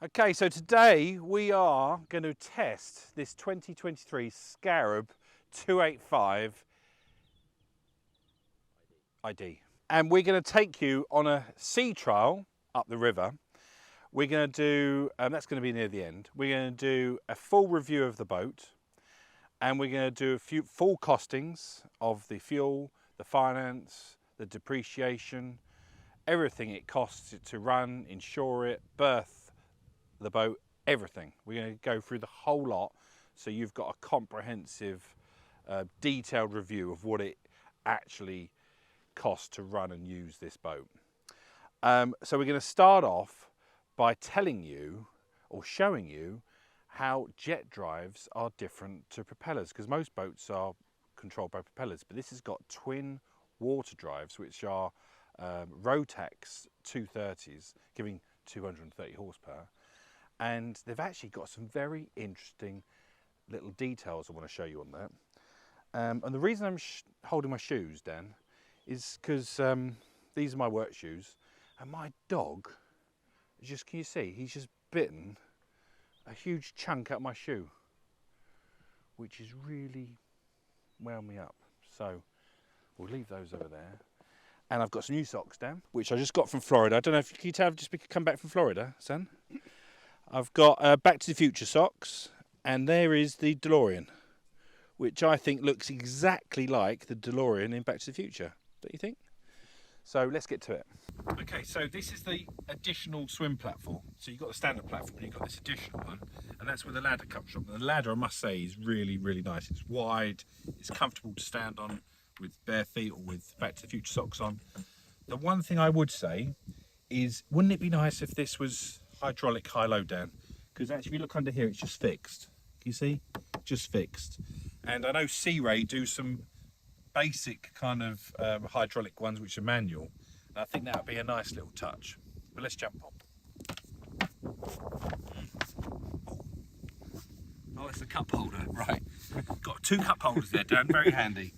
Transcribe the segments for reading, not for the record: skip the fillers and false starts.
Okay, so today we are going to test this 2023 Scarab 285 ID. And we're going to take you on a sea trial up the river. We're going to do, that's going to be near the end, we're going to do a full review of the boat, and we're going to do a few full costings of the fuel, the finance, the depreciation, everything it costs to run, insure it, berth the boat, everything. We're going to go through the whole lot so you've got a comprehensive, detailed review of what it actually costs to run and use this boat. So we're going to start off by telling you or showing you how jet drives are different to propellers, because most boats are controlled by propellers, but this has got twin water drives, which are Rotax 230s, giving 230 horsepower. And they've actually got some very interesting little details I want to show you on that. And the reason I'm holding my shoes, Dan, is because these are my work shoes, and my dog, just, can you see, he's just bitten a huge chunk out of my shoe, which is really wound me up. So we'll leave those over there. And I've got some new socks, Dan, which I just got from Florida. I don't know if you can tell, I've just come back from Florida, son. I've got Back to the Future socks, and there is the DeLorean, which I think looks exactly like the DeLorean in Back to the Future, don't you think? So let's get to it. Okay, so this is the additional swim platform. So you've got the standard platform and you've got this additional one, and that's where the ladder comes from. And the ladder, I must say, is really, really nice. It's wide, it's comfortable to stand on with bare feet or with Back to the Future socks on. The one thing I would say is, wouldn't it be nice if this was hydraulic high-low, Dan? Because actually, if you look under here, it's just fixed. Can you see? Just fixed. And I know Sea Ray do some basic kind of hydraulic ones which are manual. And I think that would be a nice little touch. But let's jump on. Oh, it's a cup holder, right. Got two cup holders there, Dan, very handy.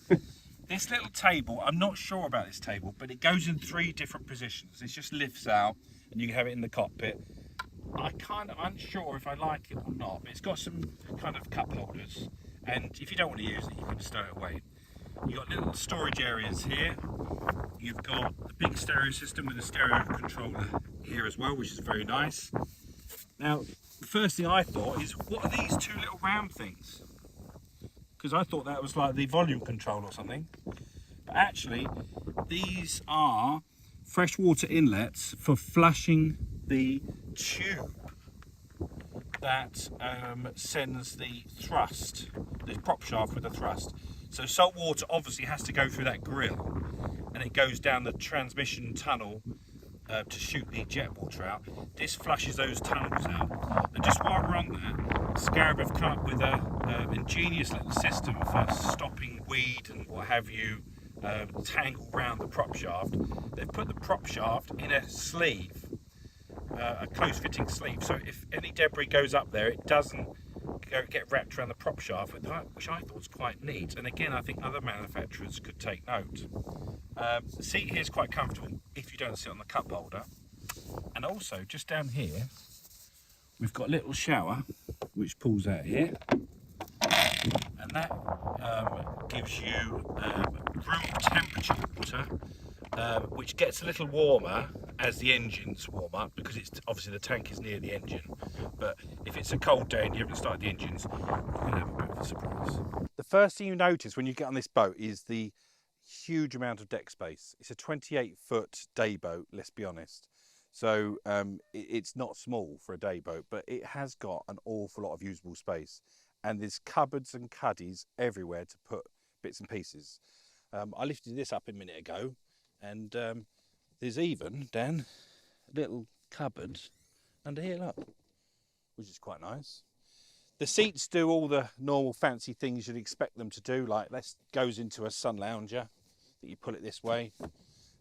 This little table, I'm not sure about this table, but it goes in 3 different positions. It just lifts out and you can have it in the cockpit. I'm kind of unsure if I like it or not, but it's got some kind of cup holders, and if you don't want to use it, you can stow it away. You've got little storage areas here. You've got the big stereo system with a stereo controller here as well, which is very nice. Now, the first thing I thought is, what are these 2 little round things? Because I thought that was like the volume control or something. But actually, these are freshwater inlets for flushing the tube that sends the thrust, the prop shaft with the thrust. So salt water obviously has to go through that grill, and it goes down the transmission tunnel to shoot the jet water out. This flushes those tunnels out. And just while we're on that, Scarab have come up with an ingenious little system for stopping weed and what have you tangle around the prop shaft. They've put the prop shaft in a sleeve, a close-fitting sleeve, so if any debris goes up there, it doesn't get wrapped around the prop shaft, which I thought was quite neat. And again, I think other manufacturers could take note. The seat here is quite comfortable if you don't sit on the cup holder. And also, just down here, we've got a little shower which pulls out here, and that gives you room temperature water, which gets a little warmer as the engines warm up, because it's obviously the tank is near the engine. But if it's a cold day and you haven't started the engines, you're going to have a bit of a surprise. The first thing you notice when you get on this boat is the huge amount of deck space. It's a 28-foot day boat, let's be honest. So it's not small for a day boat, but it has got an awful lot of usable space. And there's cupboards and cuddies everywhere to put bits and pieces. I lifted this up a minute ago, and there's even, Dan, a little cupboard under here, look, which is quite nice. The seats do all the normal fancy things you'd expect them to do, like this goes into a sun lounger, that you pull it this way,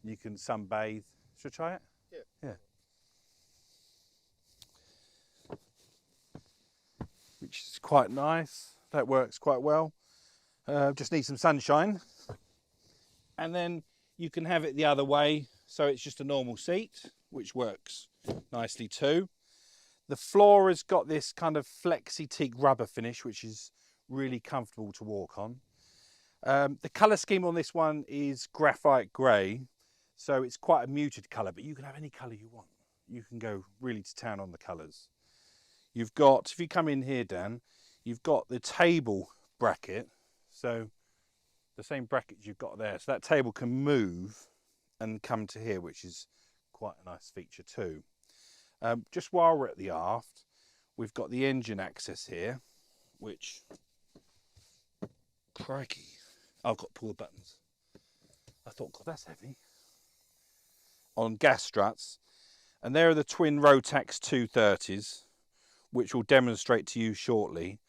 you can sunbathe. Should I try it? Yeah. Which is quite nice, that works quite well. Just need some sunshine. And then you can have it the other way, so it's just a normal seat, which works nicely too. The floor has got this kind of flexi teak rubber finish, which is really comfortable to walk on. The colour scheme on this one is graphite grey, so it's quite a muted colour, but you can have any colour you want. You can go really to town on the colours. You've got, if you come in here, Dan, you've got the table bracket, so the same brackets you've got there. So that table can move and come to here, which is quite a nice feature too. Just while we're at the aft, we've got the engine access here, which, crikey, I've got to pull the buttons. I thought, God, that's heavy. On gas struts, and there are the twin Rotax 230s, which we'll demonstrate to you shortly.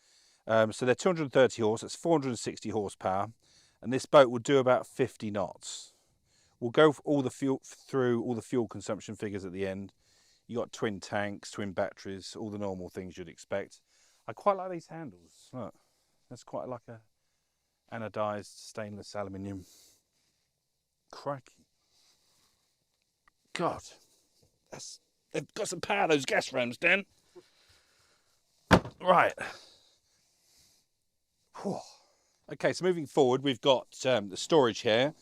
So they're 230 horse, that's 460 horsepower, and this boat will do about 50 knots. We'll go through all the fuel consumption figures at the end. You got twin tanks, twin batteries, all the normal things you'd expect. I quite like these handles. Look, that's quite like a anodized stainless aluminium. Crikey. God, they've got some power, those gas rams, Dan. Right. Whew. Okay, so moving forward, we've got the storage here,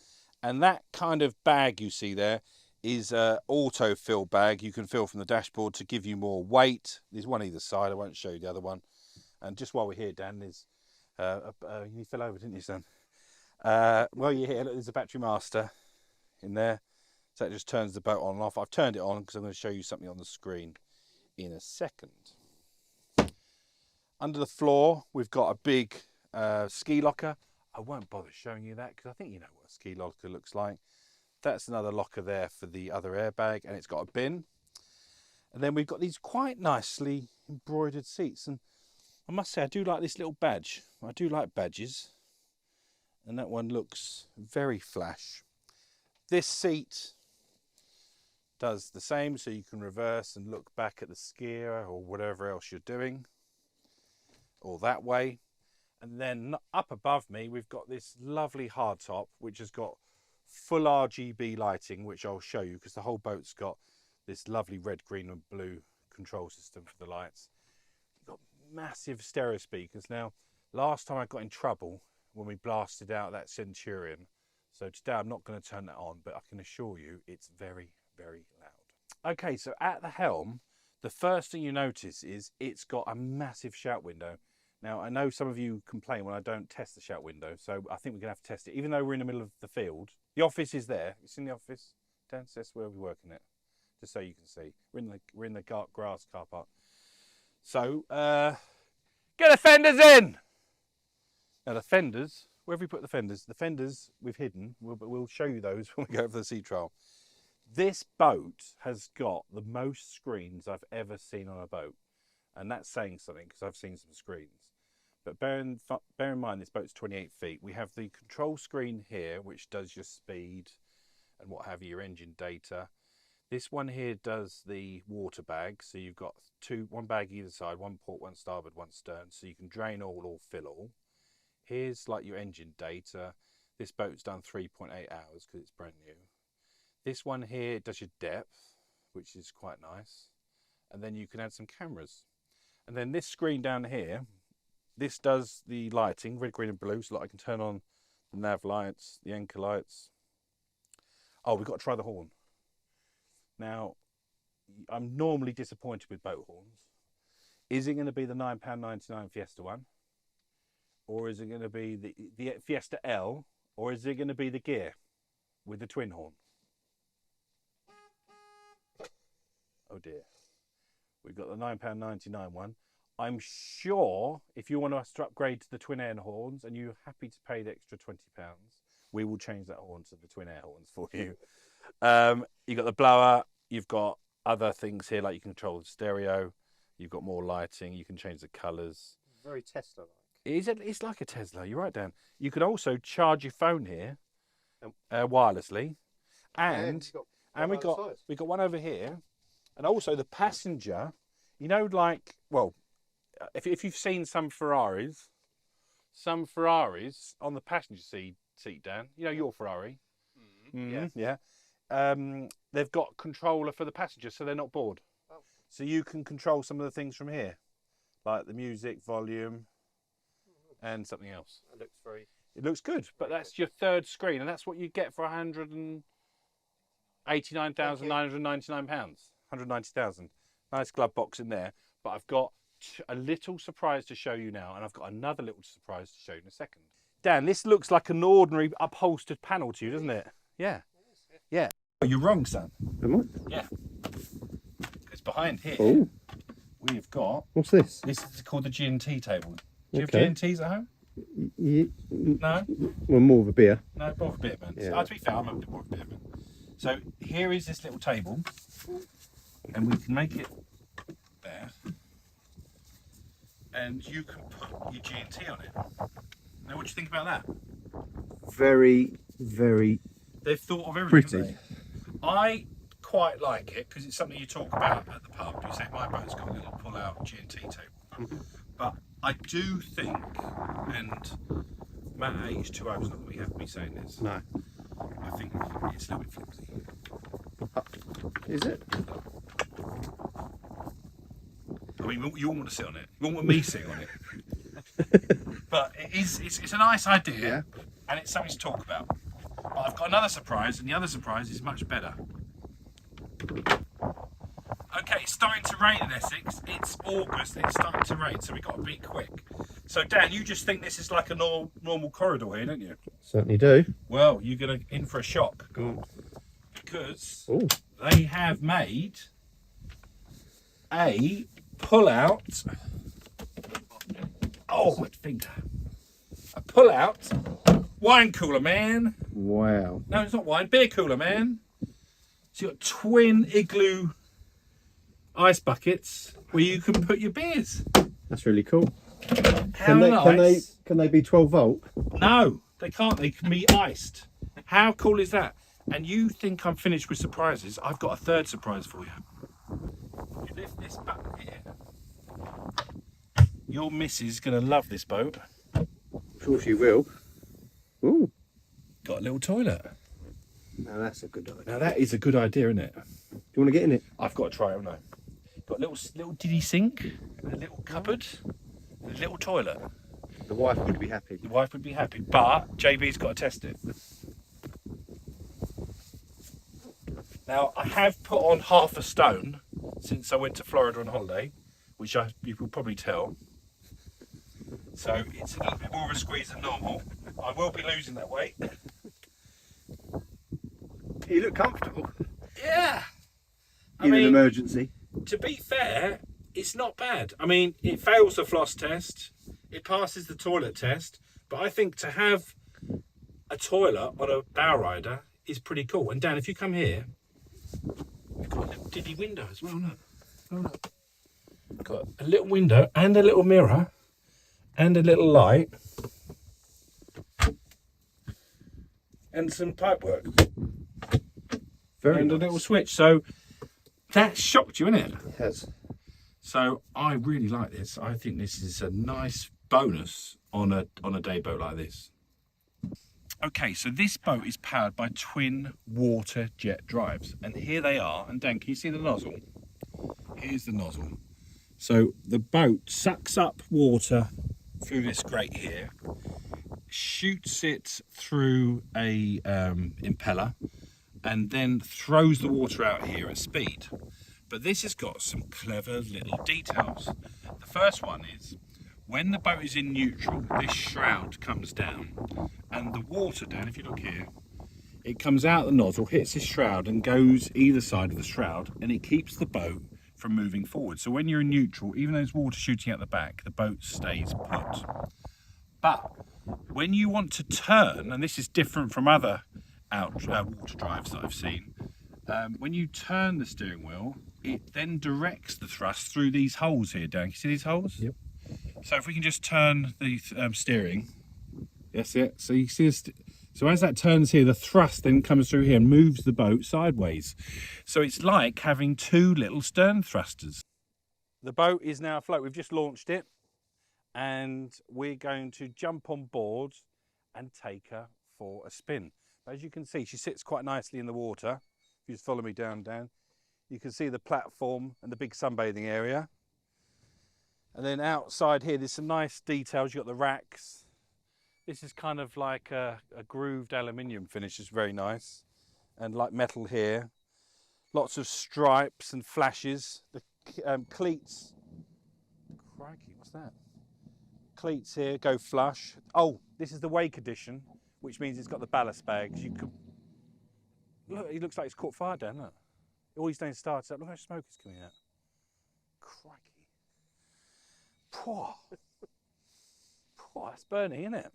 and that kind of bag you see there is an auto fill bag. You can fill from the dashboard to give you more weight. There's one either side. I won't show you the other one. And just while we're here, Dan, there's you fell over, didn't you, son? Well, you're here. Look, there's a battery master in there. So that just turns the boat on and off. I've turned it on because I'm going to show you something on the screen in a second. Under the floor, we've got a big ski locker. I won't bother showing you that because I think you know what a ski locker looks like. That's another locker there for the other airbag, and it's got a bin. And then we've got these quite nicely embroidered seats. And I must say, I do like this little badge. I do like badges. And that one looks very flash. This seat does the same, so you can reverse and look back at the skier or whatever else you're doing, or that way. And then up above me, we've got this lovely hardtop, which has got full RGB lighting, which I'll show you because the whole boat's got this lovely red, green and blue control system for the lights. You've got massive stereo speakers. Now, last time I got in trouble when we blasted out that Centurion. So today I'm not going to turn that on, but I can assure you it's very, very loud. Okay, so at the helm, the first thing you notice is it's got a massive shout window. Now, I know some of you complain when I don't test the shout window, so I think we're going to have to test it, even though we're in the middle of the field. The office is there. It's in the office. Downstairs where we're working it, just so you can see. We're in the grass car park. So, get the fenders in! Now, the fenders, where have we put the fenders we've hidden. We'll show you those when we go over the sea trial. This boat has got the most screens I've ever seen on a boat. And that's saying something because I've seen some screens. But bear in mind this boat's 28 feet. We have the control screen here, which does your speed and what have you, your engine data. This one here does the water bag. So you've got one bag either side, one port, one starboard, one stern. So you can drain all or fill all. Here's like your engine data. This boat's done 3.8 hours because it's brand new. This one here does your depth, which is quite nice. And then you can add some cameras. And then this screen down here, this does the lighting, red, green and blue, so that I can turn on the nav lights, the anchor lights. Oh, we've got to try the horn. Now, I'm normally disappointed with boat horns. Is it going to be the £9.99 Fiesta one? Or is it going to be the Fiesta L? Or is it going to be the Gear with the twin horn? Oh dear. We've got the £9.99 one. I'm sure if you want us to upgrade to the twin air horns and you're happy to pay the extra £20, we will change that horn to the twin air horns for you. You've got the blower. You've got other things here, like you can control the stereo. You've got more lighting. You can change the colours. Very Tesla-like. It's like a Tesla. You're right, Dan. You can also charge your phone here wirelessly. And we've got one over here. And also the passenger, you know, like, well, if you've seen some Ferraris on the passenger seat, Dan, you know your Ferrari. Yeah. Yeah. They've got controller for the passengers, so they're not bored. Oh. So you can control some of the things from here, like the music, volume, and something else. It looks very... It looks good, but that's your third screen, and that's what you get for £189,999. 190,000. Nice glove box in there. But I've got a little surprise to show you now, and I've got another little surprise to show you in a second. Dan, this looks like an ordinary upholstered panel to you, doesn't it? Yeah. Yeah. Oh, you're wrong, son. Am I? Yeah. It's behind here. Oh. We've got... What's this? This is called the G&T table. Do you Okay. have G&Ts at home? No? Well, more of a beer. No, more of a beer man. Yeah. To be fair, I'm a bit more of a beer man. So here is this little table, and we can make it there, and you can put your G&T on it. Now, what do you think about that? Very, very They've thought of everything. pretty. I quite like it because it's something you talk about at the pub. You say my boat's got a little pull-out G&T table, but I do think, and Matt H2O's not going to be happy me saying this. No. I think it's a little bit flimsy. Is it? I mean, you won't want to sit on it. You won't want me sitting on it. But it's a nice idea, Yeah. and it's something to talk about. But I've got another surprise, and the other surprise is much better. Okay, it's starting to rain in Essex. It's August, and it's starting to rain, so we've got to be quick. So, Dan, you just think this is like a normal corridor here, don't you? Certainly do. Well, you're going to in for a shock. Go on. Because Oh. they have made a pull-out... Oh, my finger. A pull-out wine cooler, man. Wow. No, it's not wine. Beer cooler, man. So you've got twin igloo ice buckets where you can put your beers. That's really cool. How Can nice. they be 12 volt? No, they can't. They can be iced. How cool is that? And you think I'm finished with surprises? I've got a third surprise for you. You lift this button here. Your missus is going to love this boat. I'm sure she will. Ooh. Got a little toilet. Now that's a good idea. Now that is a good idea, isn't it? Do you want to get in it? I've got to try it, haven't I? Got a little diddy sink, a little cupboard, a little toilet. The wife would be happy. The wife would be happy, but JB's got to test it. Now, I have put on half a stone since I went to Florida on holiday, which you will probably tell. So it's a little bit more of a squeeze than normal. I will be losing that weight. You look comfortable. Yeah. In an emergency. To be fair, it's not bad. I mean, it fails the floss test, it passes the toilet test, but I think to have a toilet on a bow rider is pretty cool. And Dan, if you come here, we've got a little diddy window as well, look. Oh, look. Got a little window and a little mirror and a little light and some pipe work. Very and nice. a little switch. So that shocked you, innit? It has. So I really like this. I think this is a nice bonus on a day boat like this. Okay, so this boat is powered by twin water jet drives, and here they are. And Dan, can you see the nozzle? Here's the nozzle. So the boat sucks up water through this grate here, shoots it through a impeller, and then throws the water out here at speed. But this has got some clever little details. The first one is, when the boat is in neutral, this shroud comes down, and the water, Dan, if you look here, it comes out the nozzle, hits this shroud and goes either side of the shroud, and it keeps the boat from moving forward. So when you're in neutral, even though there's water shooting out the back, the boat stays put. But when you want to turn, and this is different from other water drives that I've seen, when you turn the steering wheel, it then directs the thrust through these holes here, Dan. Can you see these holes? Yep. So if we can just turn the steering, that's it. So you see this. So as that turns here, the thrust then comes through here and moves the boat sideways. So it's like having two little stern thrusters. The boat is now afloat. We've just launched it, and we're going to jump on board and take her for a spin. But as you can see, she sits quite nicely in the water. If you just follow me down, Dan. You can see the platform and the big sunbathing area. And then outside here, there's some nice details. You've got the racks. This is kind of like a grooved aluminium finish, it's very nice. And like metal here. Lots of stripes and flashes. The cleats, crikey, what's that? Cleats here go flush. Oh, this is the Wake edition, which means it's got the ballast bags. You could look. He looks like he's caught fire down. Look, all he's doing is starts up. Look how much smoke is coming out. Crikey! Poor, that's burning, isn't it?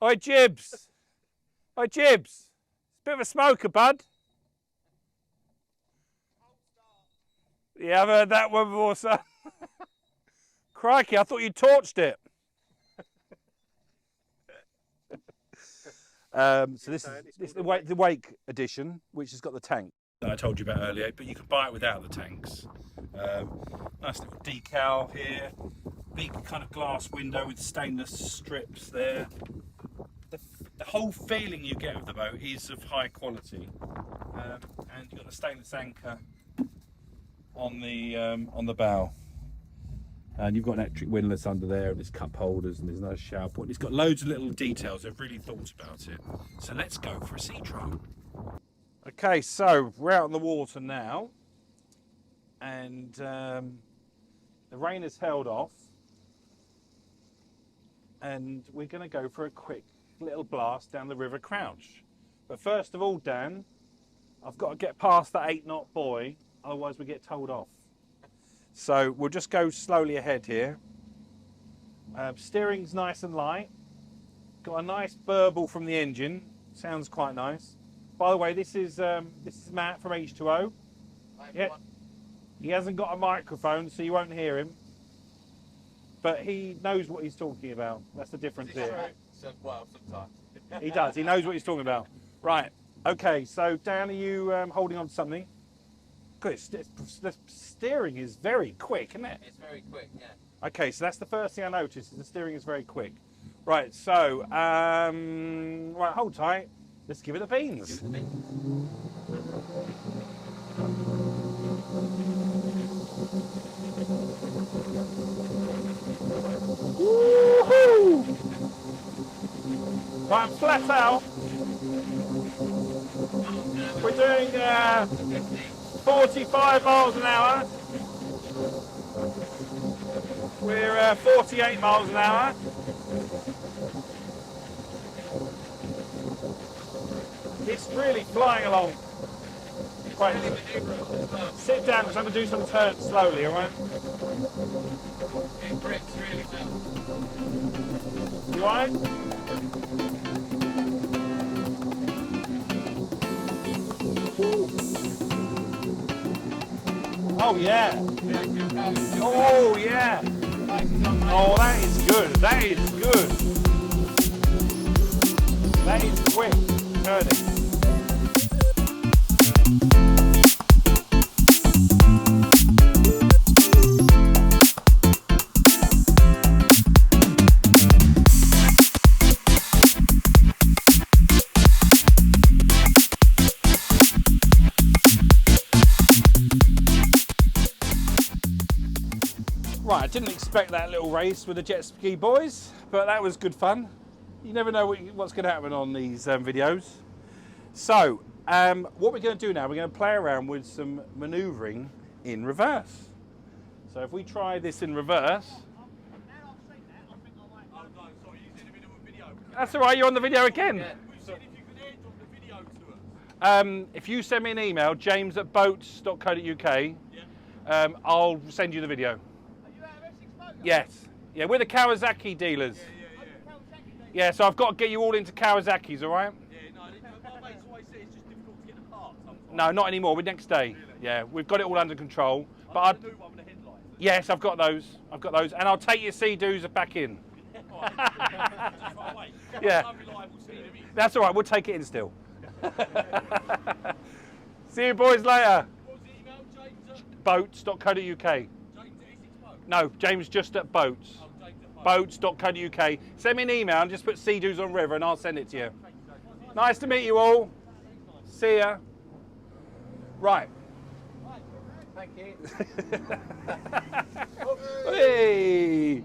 Oi, Jibs! Oi, Jibs! It's a bit of a smoker, bud. Yeah, I've heard that one before, son. Crikey, I thought you torched it. So this is the Wake edition, which has got the tank that I told you about earlier, but you can buy it without the tanks. Nice little decal here, big kind of glass window with stainless strips there. The whole feeling you get of the boat is of high quality, and you've got the stainless anchor on the bow, and you've got an electric windlass under there, and there's cup holders, and there's no shower point. It's got loads of little details. They've really thought about it. So let's go for a sea trial. Okay, so we're out on the water now, and the rain has held off, and we're going to go for a quick little blast down the River Crouch. But first of all, Dan, I've got to get past that 8-knot buoy, otherwise we get towed off. So we'll just go slowly ahead here. Steering's nice and light. Got a nice burble from the engine. Sounds quite nice. By the way, this is Matt from H2O. Yeah, he hasn't got a microphone, so you won't hear him. But he knows what he's talking about. That's the difference here. Well, sometimes. He does. He knows what he's talking about. Right. Okay. So Dan, are you holding on to something? Good. The steering is very quick, isn't it? It's very quick, yeah. Okay. So that's the first thing I noticed. Is the steering is very quick. Right. So right, hold tight. Let's give it a beans. Woohoo! Right, I'm flat out. We're doing 45 miles an hour. We're 48 miles an hour. It's really flying along. Right, sit down because I'm going to do some turns slowly, alright? It grips really well. You alright? Oh yeah! Oh yeah! Oh, that is good. That is good. That is quick turning. Right, I didn't expect that little race with the jet ski boys, but that was good fun. You never know what's going to happen on these videos. So, what we're going to do now, we're going to play around with some manoeuvring in reverse. So if we try this in reverse. That's all right, you're on the video again. If you send me an email, james@boats.co.uk, I'll send you the video. Yes. Yeah, we're the Kawasaki dealers. Yeah, so I've got to get you all into Kawasaki's, all right? Yeah, no, my mates always say it's just difficult to get the parts. No, not anymore. We're next day. Really? Yeah, we've got it all under control. But the new one with the headlights. Yes, I've got those. I've got those. And I'll take your sea-doos back in. Yeah. That's all right. We'll take it in still. See you boys later. What's the email, James? Boats.co.uk. No, James just at boats. Boats.co.uk. Send me an email and just put Sea-Doos on River and I'll send it to you. Nice to meet you all. See ya. Right. Thank you. Hey!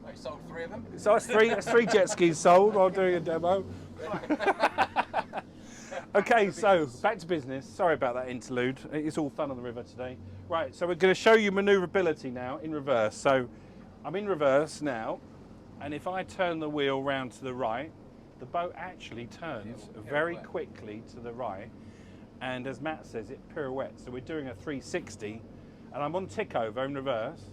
I sold 3 of them. So that's three jet skis sold while doing a demo. Okay, so back to business. Sorry about that interlude. It's all fun on the river today. Right, so we're going to show you manoeuvrability now in reverse. So I'm in reverse now, and if I turn the wheel round to the right, the boat actually turns very quickly to the right, and as Matt says, it pirouettes. So we're doing a 360, and I'm on tick over in reverse,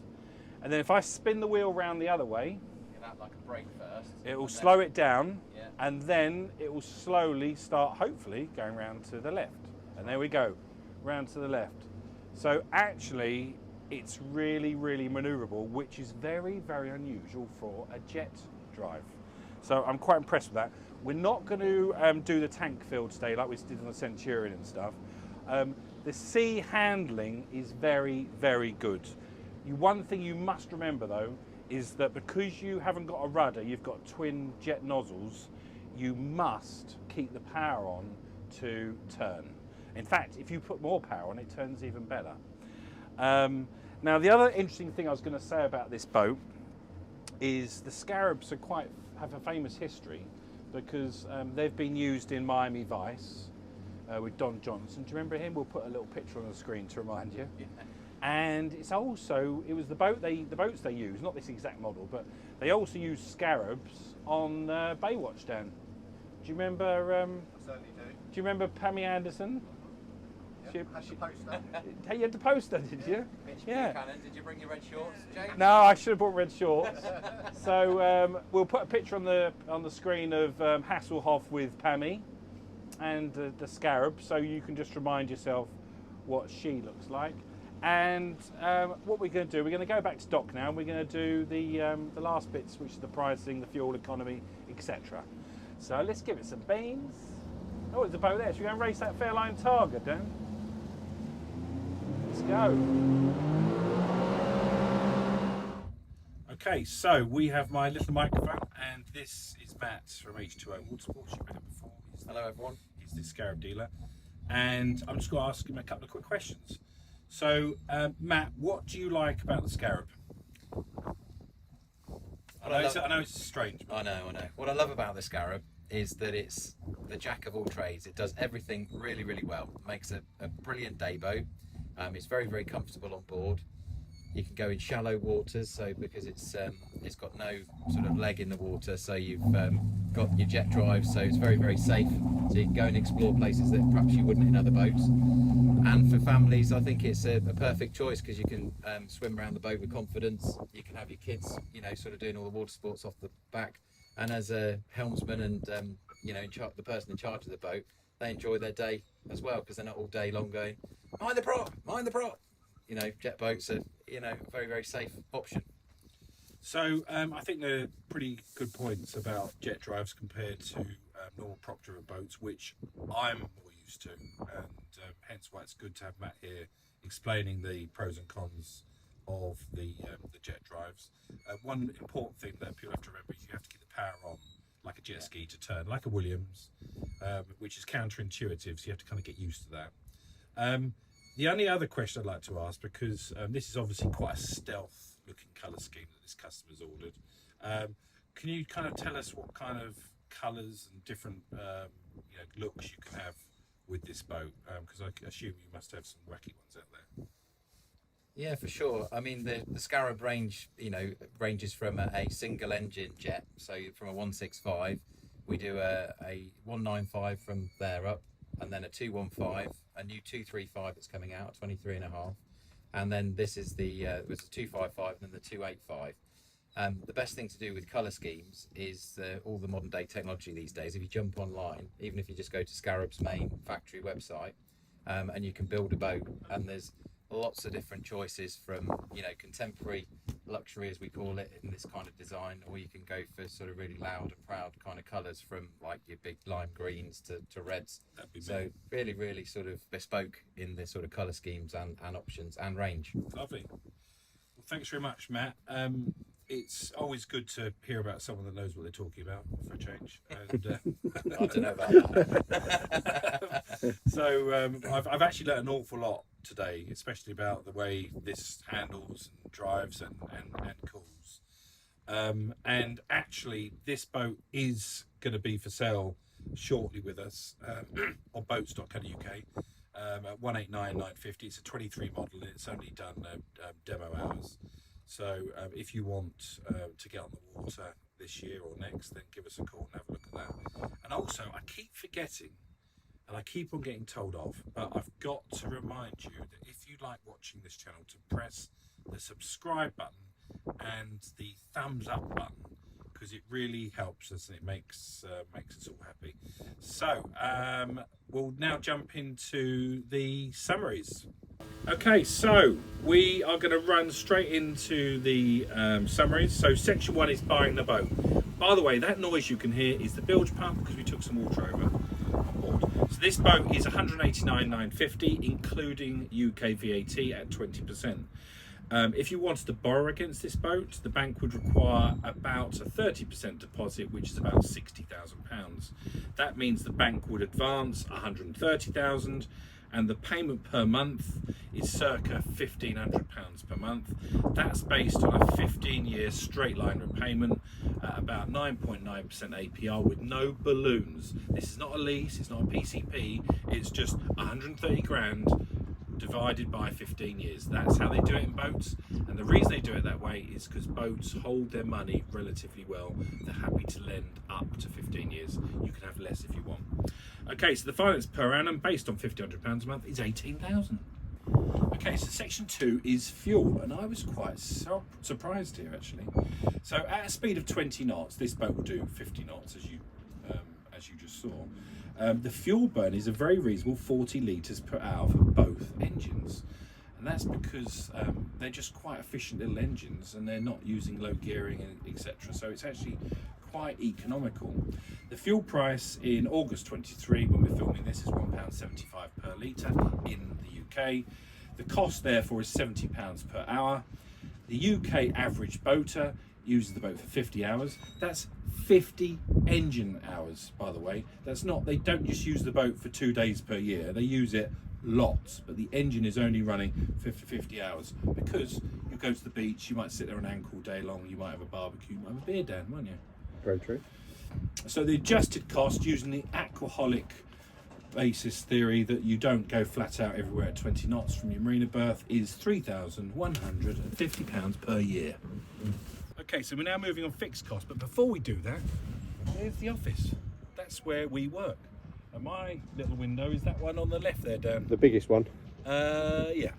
and then if I spin the wheel round the other way, Get out like a brake first. it will slow it down, Yeah. and then it will slowly start, hopefully, going round to the left. And there we go, round to the left. So actually, it's really, really manoeuvrable, which is very, very unusual for a jet drive. So I'm quite impressed with that. We're not going to do the tank fill today like we did on the Centurion and stuff. The sea handling is very, very good. One thing you must remember though is that because you haven't got a rudder, you've got twin jet nozzles, you must keep the power on to turn. In fact, if you put more power on, it turns even better. Now, the other interesting thing I was going to say about this boat is the Scarabs have a famous history because they've been used in Miami Vice with Don Johnson. Do you remember him? We'll put a little picture on the screen to remind you. Yeah. And it was the boats they used, not this exact model, but they also used Scarabs on Baywatch, Dan. Do you remember? I certainly do. Do you remember Pammy Anderson? Yep. That's the poster. Hey, you had the poster, did you? Mitch Yeah. Buchanan, did you bring your red shorts, James? No, I should have brought red shorts. So we'll put a picture on the screen of Hasselhoff with Pammy and the Scarab, so you can just remind yourself what she looks like. And what we're going to do, we're going to go back to dock now, and we're going to do the last bits, which is the pricing, the fuel economy, etc. So let's give it some beans. Oh, there's a boat there. Should we go and race that Fairline Targa, Dan? Let's go. Okay, so we have my little microphone, and this is Matt from H2O Watersports. You've met him before. Hello, everyone. He's the Scarab dealer, and I'm just going to ask him a couple of quick questions. So, Matt, what do you like about the Scarab? I know it's strange. I know. What I love about the Scarab is that it's the jack of all trades. It does everything really, really well. Makes a brilliant day boat. It's very, very comfortable on board. You can go in shallow waters, so because it's got no sort of leg in the water, so you've got your jet drive, so it's very, very safe. So you can go and explore places that perhaps you wouldn't in other boats. And for families, I think it's a perfect choice because you can swim around the boat with confidence. You can have your kids, sort of doing all the water sports off the back. And as a helmsman and the person in charge of the boat, they enjoy their day as well because they're not all day long going, mind the prop, mind the prop. Jet boats are, a very, very safe option. So I think they're pretty good points about jet drives compared to normal prop driven boats, which I'm more used to, and hence why it's good to have Matt here explaining the pros and cons of the jet drives. One important thing that people have to remember is you have to keep the power on like a jet ski to turn, like a Williams, which is counterintuitive, so you have to kind of get used to that. The only other question I'd like to ask, because this is obviously quite a stealth looking colour scheme that this customer's ordered, can you kind of tell us what kind of colours and different looks you can have with this boat? Because I assume you must have some wacky ones out there. Yeah, for sure. I mean, the Scarab range, ranges from a single engine jet. So from a 165, we do a 195 from there up, and then a 215, a new 235 that's coming out, 23.5, and then this is was the 255 and then the 285. The best thing to do with colour schemes is all the modern day technology these days. If you jump online, even if you just go to Scarab's main factory website, and you can build a boat, and there's lots of different choices from contemporary luxury, as we call it, in this kind of design, or you can go for sort of really loud and proud kind of colours, from like your big lime greens to reds. So really, really sort of bespoke in the sort of colour schemes and options and range. Lovely. Well, thanks very much, Matt. it's always good to hear about someone that knows what they're talking about for a change. And I don't know about that. so I've actually learned an awful lot today, especially about the way this handles and drives and cools. And actually, this boat is going to be for sale shortly with us on boats.co.uk. At 189,950. It's a 23 model and it's only done demo hours. So if you want to get on the water this year or next, then give us a call and have a look at that. And also, I keep forgetting, and I keep on getting told off, but I've got to remind you that if you like watching this channel, to press the subscribe button and the thumbs up button, because it really helps us and it makes us all happy. So we'll now jump into the summaries. Okay, so we are going to run straight into the summaries. So section 1 is buying the boat. By the way, that noise you can hear is the bilge pump because we took some water over on board. So this boat is 189,950, including UK VAT at 20%. If you wanted to borrow against this boat, the bank would require about a 30% deposit, which is about £60,000. That means the bank would advance 130,000, and the payment per month is circa £1,500 per month. That's based on a 15-year straight line repayment at about 9.9% APR with no balloons. This is not a lease, it's not a PCP, it's just 130 grand divided by 15 years. That's how they do it in boats, and the reason they do it that way is because boats hold their money relatively well. They're happy to lend up to 15 years. You can have less if you want. Okay, so the finance per annum based on £1,500 a month is 18,000. Okay, so section 2 is fuel, and I was quite surprised here actually. So at a speed of 20 knots, this boat will do 50 knots as you just saw. The fuel burn is a very reasonable 40 litres per hour for both engines, and that's because they're just quite efficient little engines and they're not using low gearing and etc. So it's actually quite economical. The fuel price in August 23, when we're filming this, is £1.75 per litre in the UK. The cost therefore is £70 per hour. The UK average boater uses the boat for 50 hours. That's 50 engine hours, by the way. That's not, they don't just use the boat for 2 days per year. They use it lots, but the engine is only running 50 hours because you go to the beach, you might sit there on anchor all day long, you might have a barbecue, you might have a beer down, won't you? Very true. So the adjusted cost using the aquaholic basis theory that you don't go flat out everywhere at 20 knots from your marina berth is £3,150 per year. Okay, so we're now moving on fixed costs, but before we do that, there's the office. That's where we work. And my little window is that one on the left there, Dan. The biggest one. Yeah.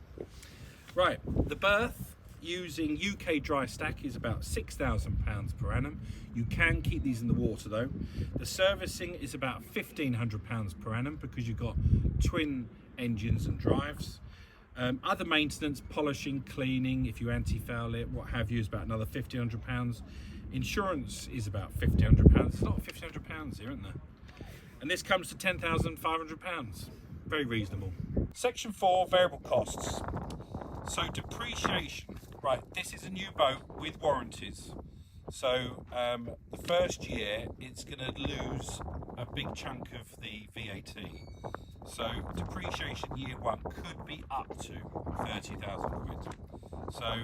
Right, the berth using UK dry stack is about £6,000 per annum. You can keep these in the water though. The servicing is about £1,500 per annum because you've got twin engines and drives. Other maintenance, polishing, cleaning, if you anti-foul it, what have you, is about another £1,500. Insurance is about £1,500. There's a lot of £1,500 here, isn't there? And this comes to £10,500. Very reasonable. Section 4, variable costs. So depreciation. Right, this is a new boat with warranties. So the first year it's going to lose a big chunk of the VAT. So depreciation year 1 could be up to 30,000 quid. So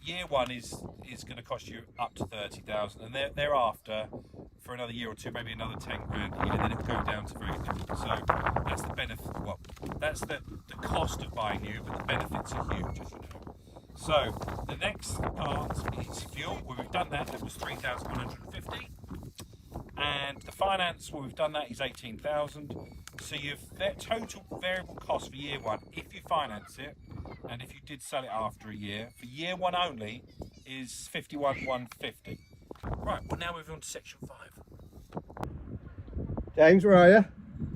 year 1 is going to cost you up to 30,000, and thereafter for another year or two, maybe another 10 grand a year, then it'll go down to very little. So that's the benefit. Well, that's the cost of buying new, but the benefits are huge, as you know. So the next part is fuel. Well, we've done that. That was 3,150. And the finance, well, we've done that, is 18,000. So their total variable cost for year 1, if you finance it, and if you did sell it after a year, for year 1 only, is 51,150. Right, well now moving on to section 5. James, where are you?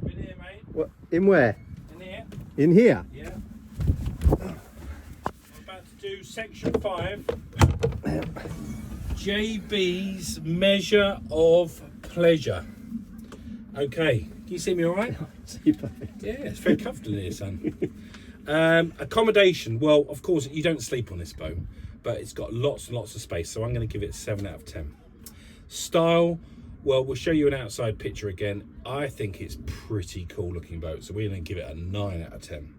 In here, mate. What, in where? In here. In here? Yeah. I'm about to do section 5. JB's measure of pleasure. Okay, can you see me all right? See, perfect. Yeah, it's very comfortable here, son. Accommodation. Well, of course, you don't sleep on this boat, but it's got lots and lots of space, so I'm going to give it 7 out of 10. Style. Well, we'll show you an outside picture again. I think it's pretty cool looking boat, so we're going to give it a 9 out of 10.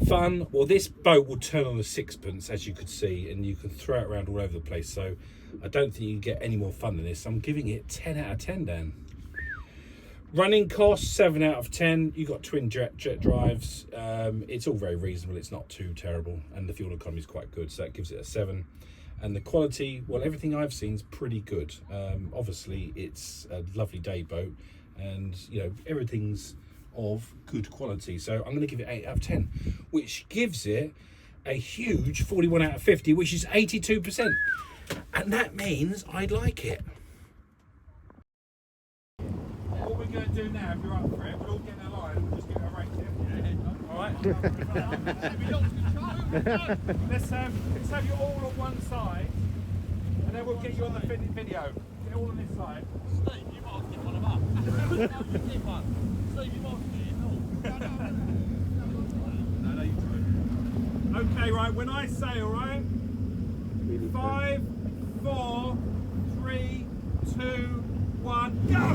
Fun. Well, this boat will turn on a sixpence, as you could see, and you can throw it around all over the place, so I don't think you can get any more fun than this. I'm giving it 10 out of 10, Dan. Running costs, 7 out of 10. You got twin jet drives. It's all very reasonable. It's not too terrible, and the fuel economy is quite good, so that gives it a 7. And the quality, well, everything I've seen is pretty good. Obviously, it's a lovely day boat, and you know everything's of good quality. So I'm going to give it 8 out of 10, which gives it a huge 41 out of 50, which is 82%, and that means I'd like it. What we're going to do now, if you're up for it, we'll all get in a line and we'll just give it a rate, yeah? All right? let's have you all on one side, and then we'll get you on the video. Get all on this side. Steve, you might get one of us. You get one. Steve, you might get it all. No, you try. Okay, right, when I say, all right? 5, 4, 3, 2, 1, go!